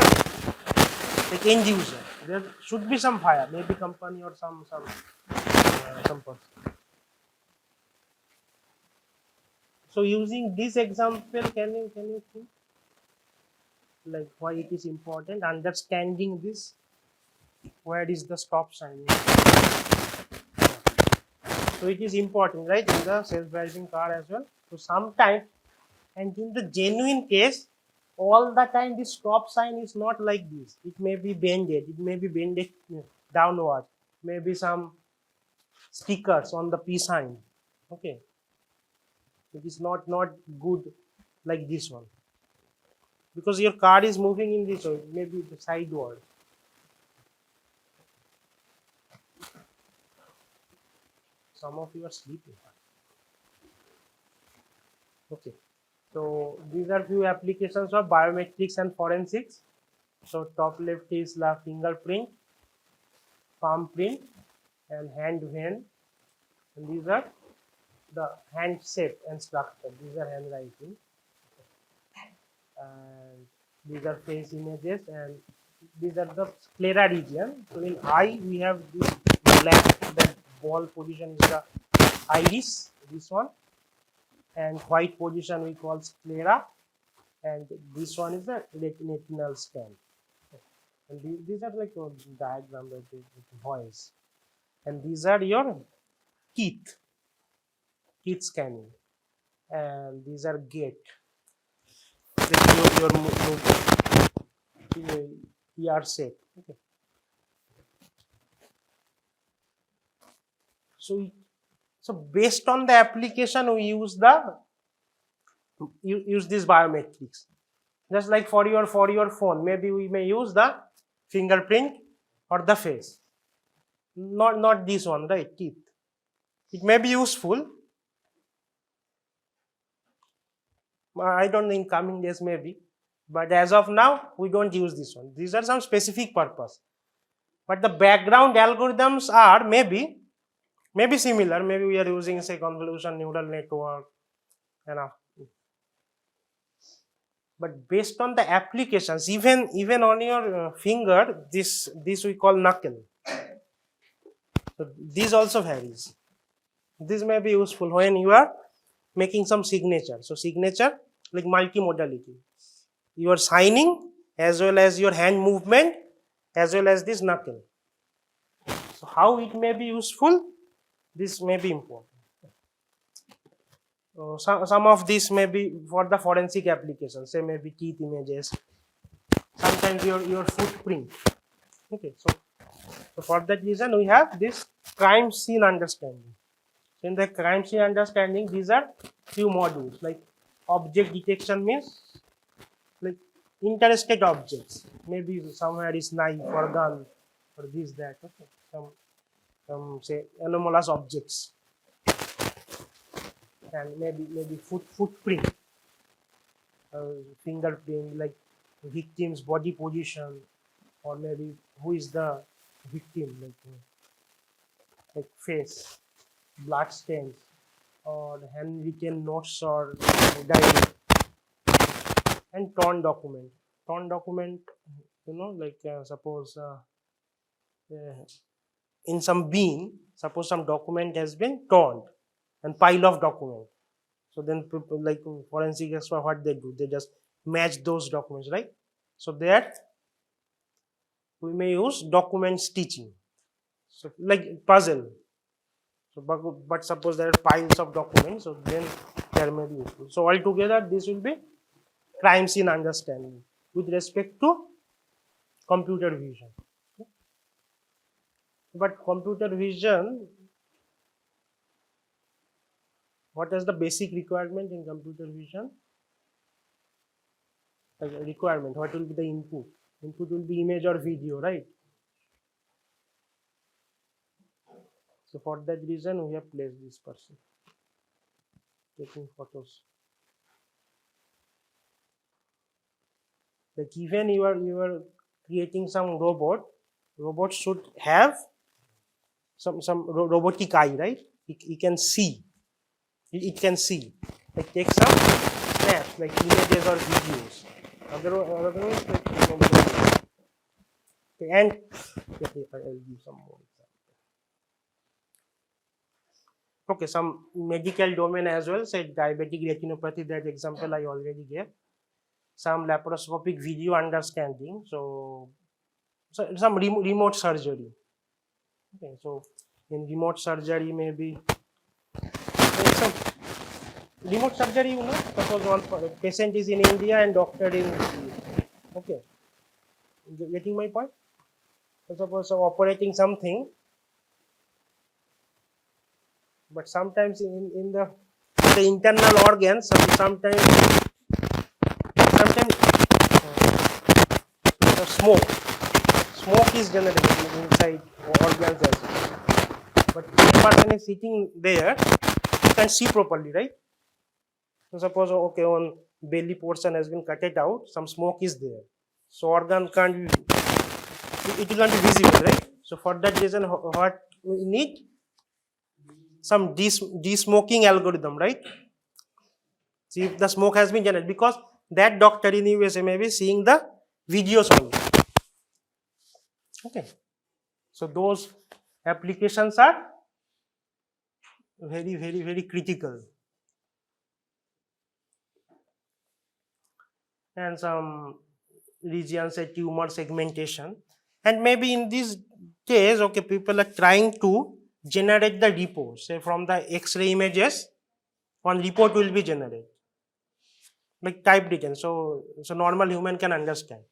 like end user. There should be some buyer, maybe company or some person. So using this example, can you think like why it is important? Understanding this, where is the stop sign? So it is important, right, in the self-driving car as well. So sometimes, and in the genuine case, all the time the stop sign is not like this. It may be bended. It may be bended downward. Maybe some stickers on the P sign. Okay, it is not good like this one, because your car is moving in this way. Maybe the sideward. Some of you are sleeping. Okay, so these are few applications of biometrics and forensics. So top left is the fingerprint, palm print, and hand vein, and these are the hand shape and structure. These are handwriting, and these are face images, and these are the sclera region. So in eye we have this black, that ball position is the iris, this one, and white position we call sclera, and this one is the retinal scan. And these are like a diagram with voice, and these are your teeth scanning, and these are gait, like your ear shape. Okay. So based on the application, we use these biometrics. Just like for your phone, maybe we may use the fingerprint or the face. Not this one, right? Teeth. It may be useful. I don't know, in coming days maybe, but as of now we don't use this one. These are some specific purpose, but the background algorithms are maybe similar. Maybe we are using, say, convolution neural network, but based on the applications, even on your finger, this we call knuckle. So this also varies. This may be useful when you are making some signature. So signature, like multimodality, you are signing as well as your hand movement as well as this knuckle. So how it may be useful, this may be important. Some of this may be for the forensic applications, say maybe teeth images, sometimes your footprint. Okay, so for that reason we have this crime scene understanding. So in the crime scene understanding, these are few modules. Like object detection means like interstate objects, maybe somewhere is knife or gun or this that. Okay, some say anomalous objects, and maybe footprint, fingerprint, like victim's body position, or maybe who is the victim, like face, blood stains, or handwritten notes or diary, and torn document. Torn document, like suppose in some bin, suppose some document has been torn and pile of document. So then people like forensic expert, what they do, they just match those documents, right? So that we may use document stitching, so like puzzle. So but suppose there are piles of documents, so then That may be useful. So altogether, this will be crime scene understanding with respect to computer vision. But computer vision, what is the basic requirement in computer vision? Requirement, what will be the input? Input will be image or video, right? So for that reason, we have placed this person taking photos. Like even you are creating some robot should have some robotic eye, right? It can see. It can see. Like take some snaps, like images or videos. Otherwise, like, okay, and I'll give some more examples. Okay, some medical domain as well. Say diabetic retinopathy. That example I already gave. Some laparoscopic video understanding. So some remote surgery. Okay, so in remote surgery, maybe some remote surgery, suppose one patient is in India and doctor in, okay, getting my point? So suppose operating something, but sometimes in the internal organs, sometimes the smoke is generated inside organs as well. But if the person is sitting there, you can see properly, right? So suppose, okay, on belly portion has been cut it out, some smoke is there. So organ can't, it will not be visible, right? So for that reason, what we need? Some de-smoking algorithm, right? See if the smoke has been generated, because that doctor in USA may be seeing the videos only. Okay. So those applications are very, very, very critical. And some regions, say tumor segmentation. And maybe in this case, okay, people are trying to generate the report. Say from the X-ray images, one report will be generated, like typewritten. So normal human can understand.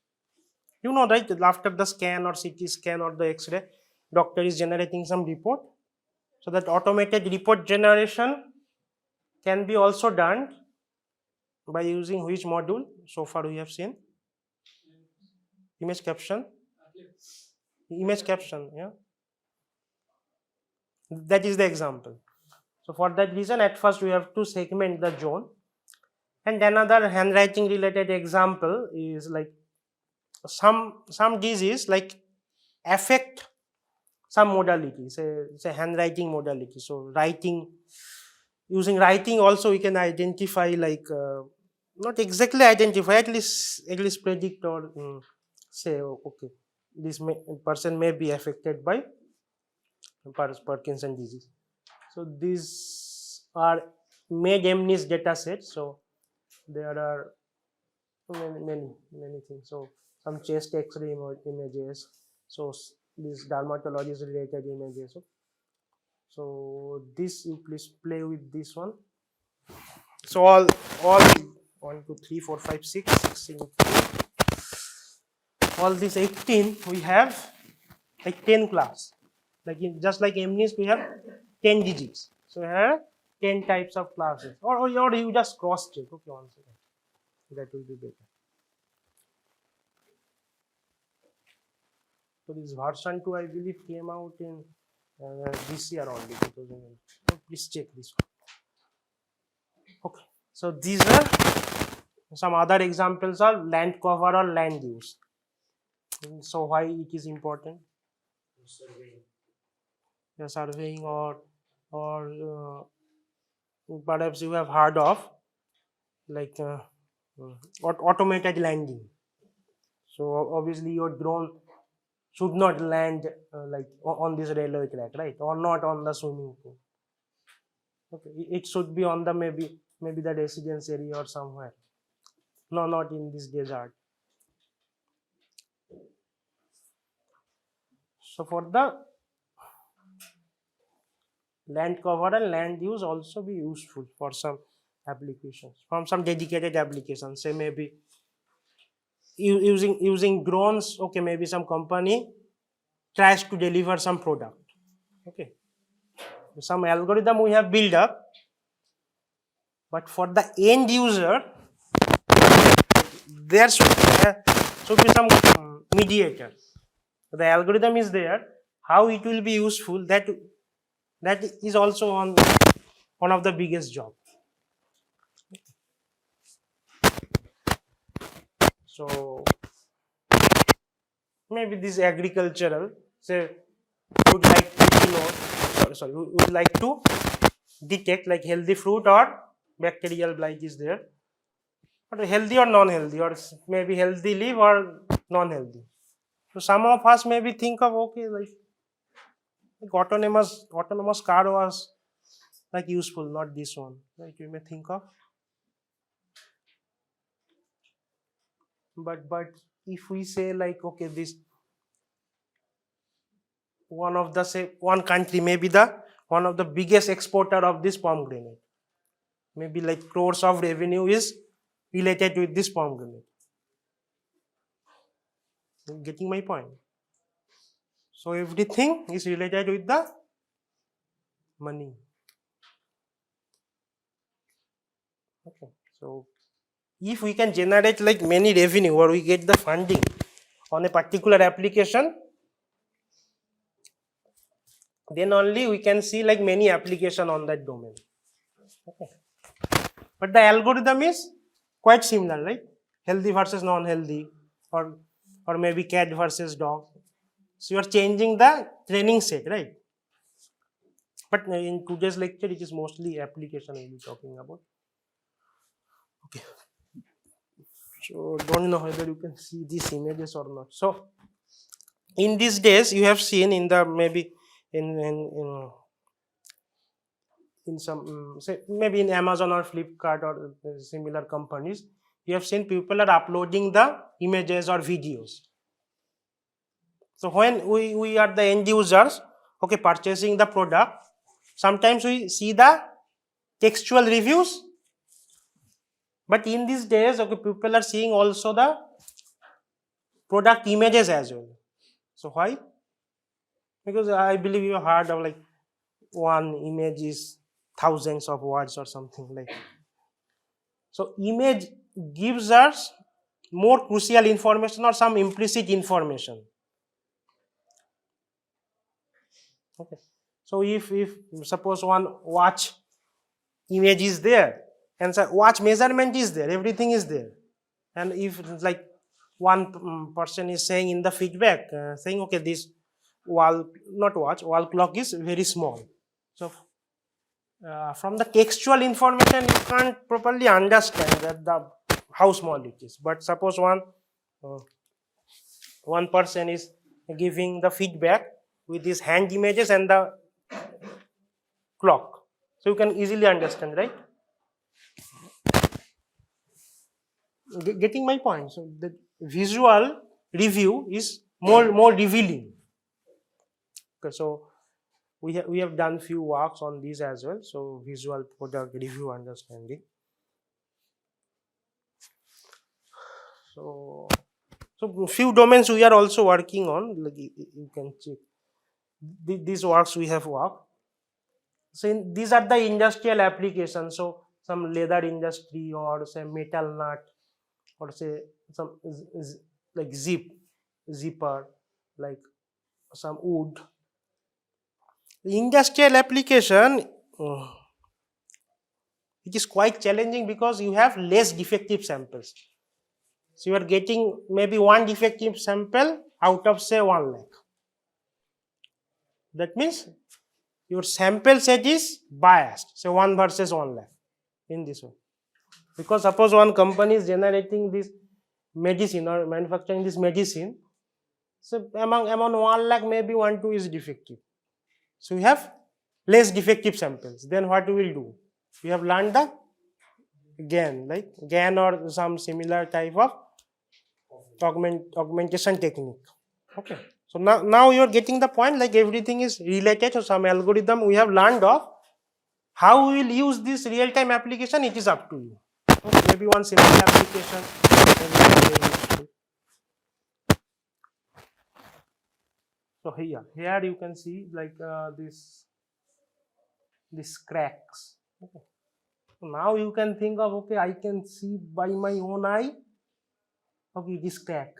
You know, right? After the scan or CT scan or the X-ray, doctor is generating some report. So that automated report generation can be also done by using which module? So far we have seen image caption. Image caption, yeah. That is the example. So for that reason, at first we have to segment the zone. And another handwriting related example is like some disease like affect some modality, say handwriting modality. So using writing also we can identify, like not exactly identify, at least predict or say, okay, this person may be affected by Parkinson disease. So these are MedMNIST data sets. So there are many things. So some chest X-ray images. So these dermatologist related images. So this, you please play with this one. So all 1, 2, 3, 4, 5, 6, 16, all these 18 we have like 10 class. Like just like MNIST we have 10 digits. So we have 10 types of classes. Or you just cross check. Okay, one second. That will be better. So this version 2 I believe came out in this year only, 2008. So please check this one. Okay. So these are some other examples of land cover or land use. So why it is important? Surveying or perhaps you have heard of like automated landing. So obviously your drone should not land like on this railway track, right? Or not on the swimming pool. Okay, it should be on the maybe the residence area or somewhere. No, not in this desert. So for the land cover and land use also be useful for some applications, from some dedicated applications, say maybe using drones. Okay, maybe some company tries to deliver some product. Okay, some algorithm we have built up, but for the end user, there should be some mediator. The algorithm is there. How it will be useful, that is also one of the biggest job. So maybe this agricultural, say, would like to know, sorry, would like to detect like healthy fruit or bacterial blight is there, or healthy or non-healthy, or maybe healthy leaf or non-healthy. So some of us maybe think of, okay, like autonomous car was like useful, not this one. Like you may think of, but if we say like, okay, this one of the, say, one country, maybe the one of the biggest exporter of this pomegranate, maybe like crores of revenue is related with this pomegranate. Getting my point? So everything is related with the money. Okay, so if we can generate like many revenue, or we get the funding on a particular application, then only we can see like many application on that domain. Okay. But the algorithm is quite similar, right? Healthy versus non-healthy, or maybe cat versus dog. So you are changing the training set, right? But in today's lecture, it is mostly application we'll be talking about. Okay. So don't know whether you can see these images or not. So in these days, you have seen in the maybe in some say maybe in Amazon or Flipkart or similar companies, you have seen people are uploading the images or videos. So when we are the end users, okay, purchasing the product, sometimes we see the textual reviews, but in these days, okay, people are seeing also the product images as well. So why? Because I believe you heard of like one image is thousands of words or something like. So image gives us more crucial information or some implicit information. Okay. So if suppose one watch image is there, and so watch measurement is there, everything is there, and if like one person is saying in the feedback, saying, okay, this wall clock is very small. So from the textual information, you can't properly understand that how small it is. But suppose one person is giving the feedback with his hand images and the clock, so you can easily understand, right? Getting my point? So the visual review is more revealing. Okay, so we have done few works on these as well. So visual product review understanding. So few domains we are also working on. Like you can check these works we have worked. So these are the industrial applications. So some leather industry, or say metal nut, or say some like zipper, like some wood. The industrial application, it is quite challenging because you have less defective samples. So you are getting maybe one defective sample out of say 1 lakh. That means your sample set is biased, say 1 versus 1 lakh in this way. Because suppose one company is generating this medicine or manufacturing this medicine, so among 1 lakh, maybe 1-2 is defective. So we have less defective samples. Then what we will do? We have learned the GAN or some similar type of augmentation technique. Okay. So now you are getting the point, like everything is related to some algorithm we have learned of. How we will use this real-time application, it is up to you. Okay, maybe one simple application can be very useful. So here you can see like this cracks. Okay. Now you can think of, okay, I can see by my own eye, okay, this crack.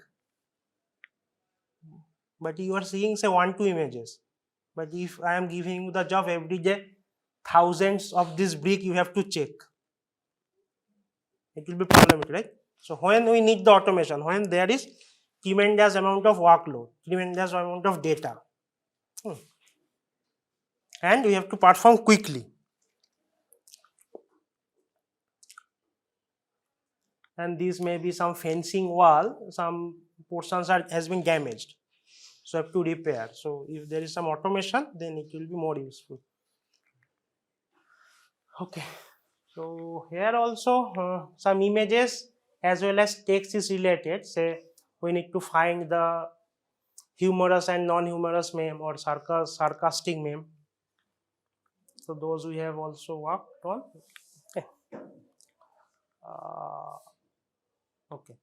But you are seeing say 1-2 images. But if I am giving you the job every day, thousands of this brick you have to check. It will be problematic, right? So when we need the automation, when there is tremendous amount of workload, tremendous amount of data, and we have to perform quickly. And these may be some fencing wall, some portions has been damaged, so I have to repair. So if there is some automation, then it will be more useful. Okay, so here also some images as well as text is related. Say we need to find the humorous and non-humorous meme or sarcastic meme. So those we have also worked on. Okay. Okay.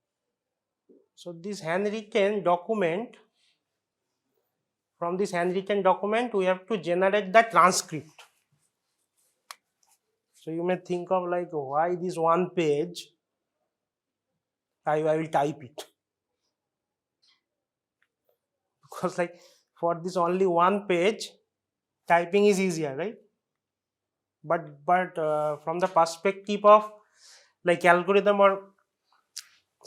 So this handwritten document, from this handwritten document we have to generate the transcript. So you may think of like, why this one page, I will type it. Because like for this only one page, typing is easier, right? But from the perspective of like algorithm or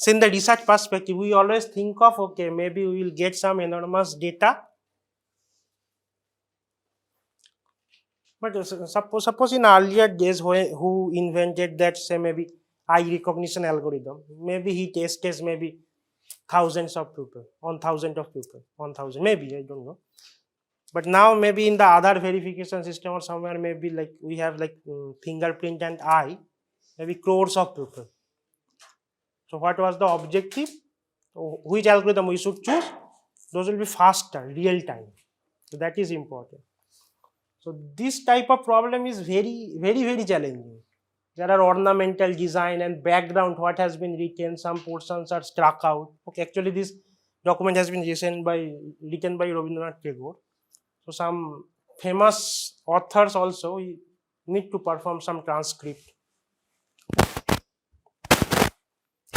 in the research perspective, we always think of, okay, maybe we will get some enormous data. But suppose in earlier days, who invented that, say maybe eye recognition algorithm, maybe he tested maybe thousands of people, on thousands of people, 1,000, maybe, I don't know. But now maybe in the other verification system or somewhere, maybe like we have like fingerprint and eye, maybe crores of people. So what was the objective? So which algorithm we should choose? Those will be faster, real time. So that is important. So this type of problem is very challenging. There are ornamental design and background, what has been written, some portions are struck out. Okay, actually this document has been written by Rabindranath Tagore. So some famous authors also need to perform some transcript.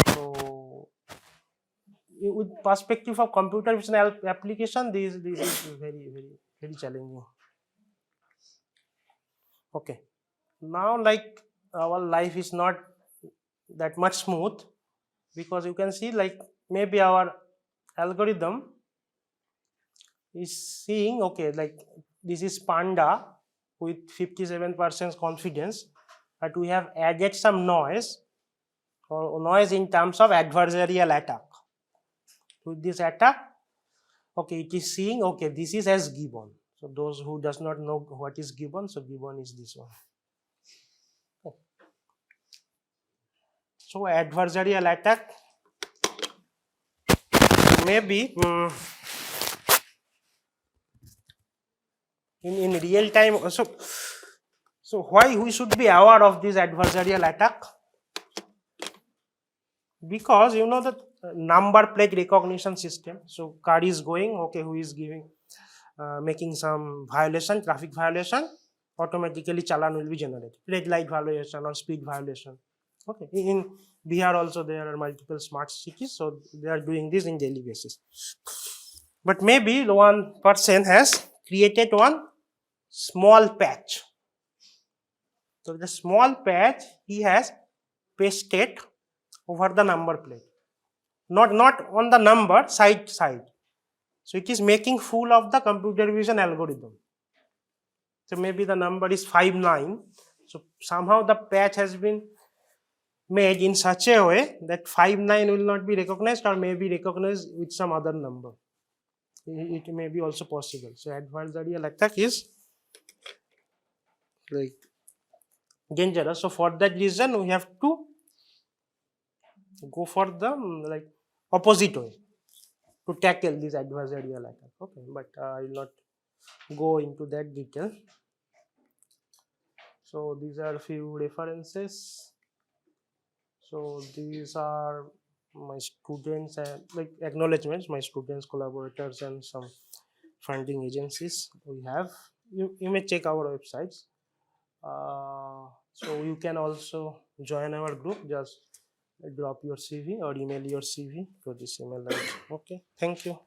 So with perspective of computer vision application, this is very challenging. Okay, now like our life is not that much smooth, because you can see like maybe our algorithm is seeing, okay, like this is panda with 57% confidence, but we have added some noise or noise in terms of adversarial attack. With this attack, okay, it is seeing, okay, this is as given. So those who does not know what is given, so given is this one. Okay. So adversarial attack, maybe in real time. So why we should be aware of this adversarial attack? Because you know the number plate recognition system. So car is going, okay, who is giving making some violation, traffic violation, automatically challan will be generated. Red light violation or speed violation. Okay, in Bihar also there are multiple smart cities, so they are doing this in daily basis. But maybe the one person has created one small patch. So the small patch he has pasted over the number plate, not on the number side. So it is making fool of the computer vision algorithm. So maybe the number is 59. So somehow the patch has been made in such a way that 59 will not be recognized, or maybe recognized with some other number. It may be also possible. So adversarial attack is like dangerous. So for that reason, we have to go for the like opposite way to tackle this adversarial attack. Okay, but I will not go into that detail. So these are few references. So these are my students and like acknowledgements, my students, collaborators, and some funding agencies we have. You may check our websites. So you can also join our group. Just drop your CV or email your CV to this email ID. Okay, thank you.